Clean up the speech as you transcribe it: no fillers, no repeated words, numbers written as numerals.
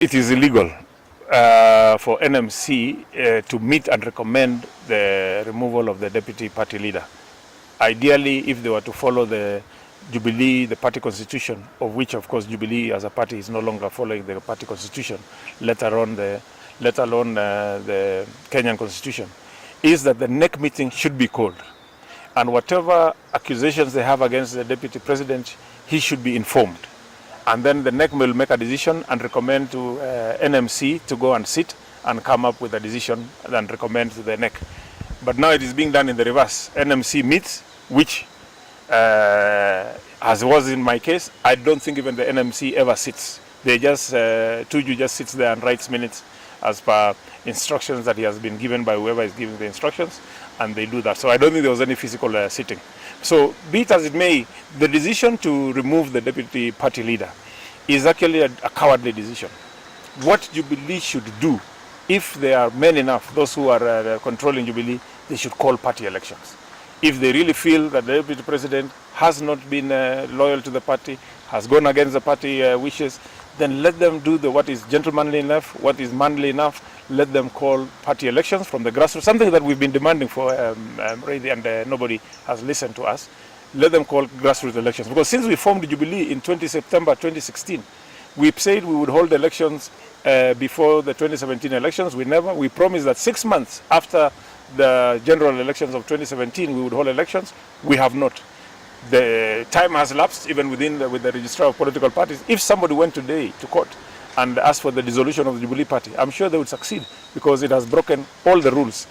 It is illegal for NMC to meet and recommend the removal of the deputy party leader. Ideally, if they were to follow the Jubilee, the party constitution, of which of course Jubilee as a party is no longer following the party constitution, let alone the Kenyan constitution, is that the NEC meeting should be called. And whatever accusations they have against the deputy president, he should be informed. And then the NEC will make a decision and recommend to NMC to go and sit and come up with a decision and recommend to the NEC. But now it is being done in the reverse. NMC meets, which, as was in my case, I don't think even the NMC ever sits. They just, Tuju just sits there and writes minutes as per instructions that he has been given by whoever is giving the instructions, and they do that. So I don't think there was any physical sitting. So be it as it may, the decision to remove the deputy party leader is actually a cowardly decision. What Jubilee should do, if there are men enough, those who are controlling Jubilee, they should call party elections. If they really feel that the deputy president has not been loyal to the party, has gone against the party wishes, then let them do what is gentlemanly enough, what is manly enough. Let them call party elections from the grassroots, something that we've been demanding for really, and nobody has listened to us. Let them call grassroots elections. Because since we formed Jubilee in September 2016, we said we would hold elections before the 2017 elections. We promised that 6 months after the general elections of 2017, we would hold elections. We have not. The time has elapsed, even with the registrar of political parties. If somebody went today to court and asked for the dissolution of the Jubilee Party, I'm sure they would succeed because it has broken all the rules.